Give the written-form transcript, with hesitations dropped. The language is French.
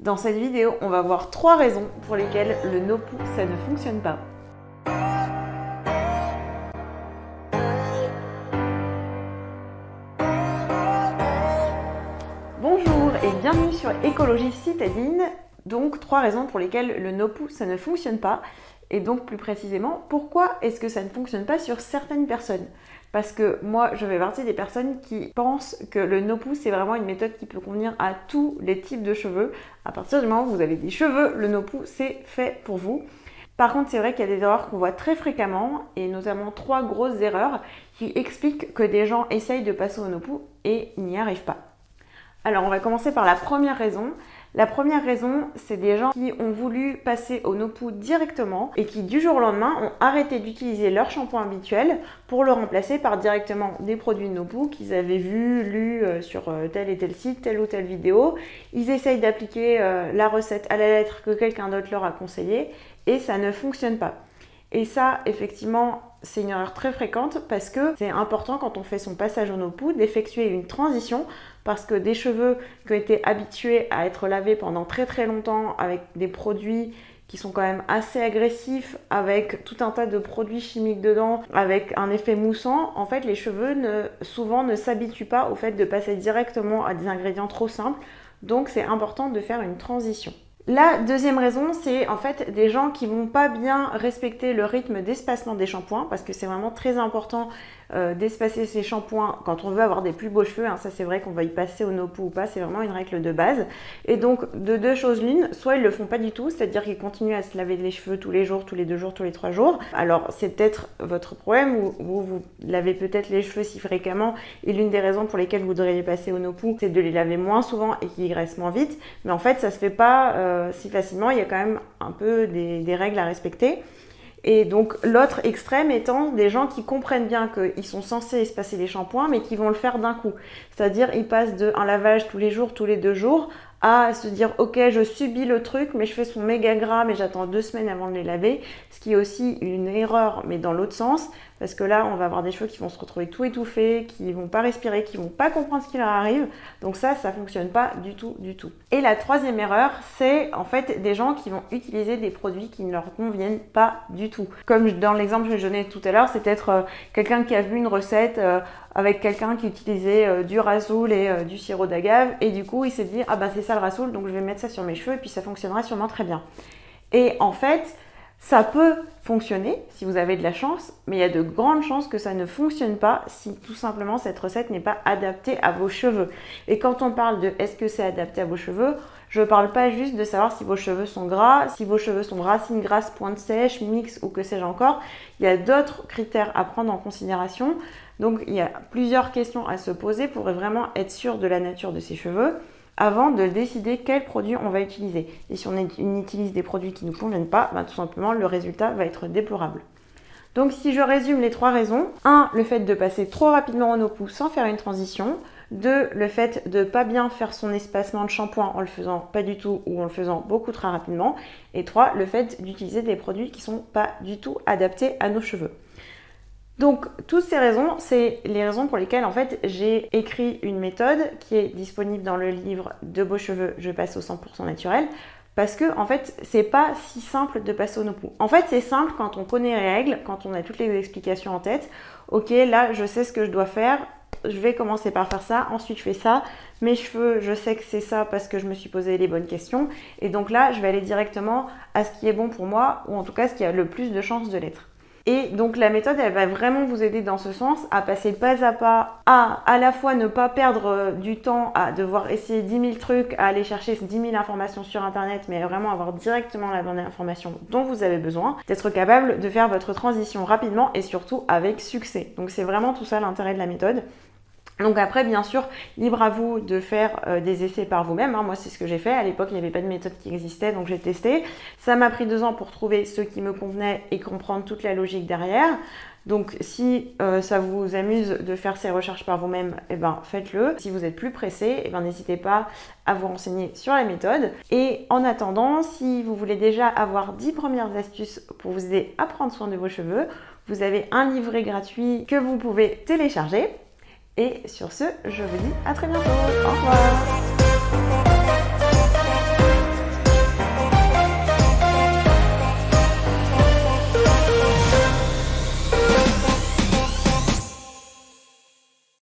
Dans cette vidéo, on va voir 3 raisons pour lesquelles le no-poo, ça ne fonctionne pas. Bonjour et bienvenue sur Écologie Citadine. Donc 3 raisons pour lesquelles le no-poo, ça ne fonctionne pas. Et donc plus précisément, pourquoi est-ce que ça ne fonctionne pas sur certaines personnes? Parce que moi, je fais partie des personnes qui pensent que le no-poo, c'est vraiment une méthode qui peut convenir à tous les types de cheveux. À partir du moment où vous avez des cheveux, le no-poo, c'est fait pour vous. Par contre, c'est vrai qu'il y a des erreurs qu'on voit très fréquemment, et notamment 3 grosses erreurs qui expliquent que des gens essayent de passer au no-poo et n'y arrivent pas. Alors, on va commencer par la première raison. La première raison, c'est des gens qui ont voulu passer au no-poo directement et qui, du jour au lendemain, ont arrêté d'utiliser leur shampoing habituel pour le remplacer par directement des produits no-poo qu'ils avaient vus, lus sur tel et tel site, telle ou telle vidéo. Ils essayent d'appliquer la recette à la lettre que quelqu'un d'autre leur a conseillé et ça ne fonctionne pas. Et ça, effectivement, c'est une erreur très fréquente parce que c'est important quand on fait son passage au no-poo d'effectuer une transition parce que des cheveux qui ont été habitués à être lavés pendant très très longtemps avec des produits qui sont quand même assez agressifs, avec tout un tas de produits chimiques dedans, avec un effet moussant, en fait les cheveux souvent ne s'habituent pas au fait de passer directement à des ingrédients trop simples, donc c'est important de faire une transition. La deuxième raison, c'est en fait des gens qui vont pas bien respecter le rythme d'espacement des shampoings parce que c'est vraiment très important d'espacer ses shampoings quand on veut avoir des plus beaux cheveux. Ça c'est vrai qu'on va y passer au no-poo ou pas, c'est vraiment une règle de base. Et donc de deux choses l'une, soit ils le font pas du tout, c'est-à-dire qu'ils continuent à se laver les cheveux tous les jours, tous les 2 jours, tous les 3 jours. Alors c'est peut-être votre problème ou vous lavez peut-être les cheveux si fréquemment et l'une des raisons pour lesquelles vous devriez passer au no-poo, c'est de les laver moins souvent et qu'ils graissent moins vite. Mais en fait ça se fait pas si facilement, il y a quand même un peu des règles à respecter. Et donc l'autre extrême étant des gens qui comprennent bien qu'ils sont censés espacer les shampoings mais qui vont le faire d'un coup. C'est-à-dire ils passent d'un lavage tous les jours, tous les 2 jours à se dire ok je subis le truc mais je fais son méga gras mais j'attends 2 semaines avant de les laver. Ce qui est aussi une erreur mais dans l'autre sens parce que là on va avoir des cheveux qui vont se retrouver tout étouffés, qui vont pas respirer, qui vont pas comprendre ce qui leur arrive. Donc ça fonctionne pas du tout du tout. Et la troisième erreur c'est en fait des gens qui vont utiliser des produits qui ne leur conviennent pas du tout. Comme dans l'exemple que je donnais tout à l'heure, c'est peut-être quelqu'un qui a vu une recette avec quelqu'un qui utilisait du rasoul et du sirop d'agave et du coup il s'est dit ah bah c'est ça le rasoul donc je vais mettre ça sur mes cheveux et puis ça fonctionnera sûrement très bien. Et en fait ça peut fonctionner si vous avez de la chance, mais il y a de grandes chances que ça ne fonctionne pas si tout simplement cette recette n'est pas adaptée à vos cheveux. Et quand on parle de est-ce que c'est adapté à vos cheveux, je ne parle pas juste de savoir si vos cheveux sont gras, si vos cheveux sont racines grasses, pointe sèche, mix ou que sais-je encore. Il y a d'autres critères à prendre en considération. Donc il y a plusieurs questions à se poser pour vraiment être sûr de la nature de ses cheveux avant de décider quel produit on va utiliser. Et si on utilise des produits qui ne nous conviennent pas, tout simplement le résultat va être déplorable. Donc si je résume les 3 raisons, 1. Le fait de passer trop rapidement au no-poo sans faire une transition. 2. Le fait de ne pas bien faire son espacement de shampoing en le faisant pas du tout ou en le faisant beaucoup très rapidement. Et 3. Le fait d'utiliser des produits qui ne sont pas du tout adaptés à nos cheveux. Donc toutes ces raisons, c'est les raisons pour lesquelles en fait j'ai écrit une méthode qui est disponible dans le livre De beaux cheveux, je passe au 100% naturel. Parce que en fait, c'est pas si simple de passer au no-poo. En fait, c'est simple quand on connaît les règles, quand on a toutes les explications en tête. Ok, là, je sais ce que je dois faire. Je vais commencer par faire ça. Ensuite, je fais ça. Mes cheveux, je sais que c'est ça parce que je me suis posé les bonnes questions. Et donc là, je vais aller directement à ce qui est bon pour moi, ou en tout cas, ce qui a le plus de chances de l'être. Et donc la méthode, elle va vraiment vous aider dans ce sens à passer pas à pas à la fois ne pas perdre du temps à devoir essayer 10 000 trucs, à aller chercher 10 000 informations sur internet, mais vraiment avoir directement la bonne information dont vous avez besoin, d'être capable de faire votre transition rapidement et surtout avec succès. Donc c'est vraiment tout ça l'intérêt de la méthode. Donc après, bien sûr, libre à vous de faire des essais par vous-même. Moi, c'est ce que j'ai fait. À l'époque, il n'y avait pas de méthode qui existait, donc j'ai testé. Ça m'a pris 2 ans pour trouver ce qui me convenait et comprendre toute la logique derrière. Donc si ça vous amuse de faire ces recherches par vous-même, faites-le. Si vous êtes plus pressé, n'hésitez pas à vous renseigner sur la méthode. Et en attendant, si vous voulez déjà avoir 10 premières astuces pour vous aider à prendre soin de vos cheveux, vous avez un livret gratuit que vous pouvez télécharger. Et sur ce, je vous dis à très bientôt. Au revoir.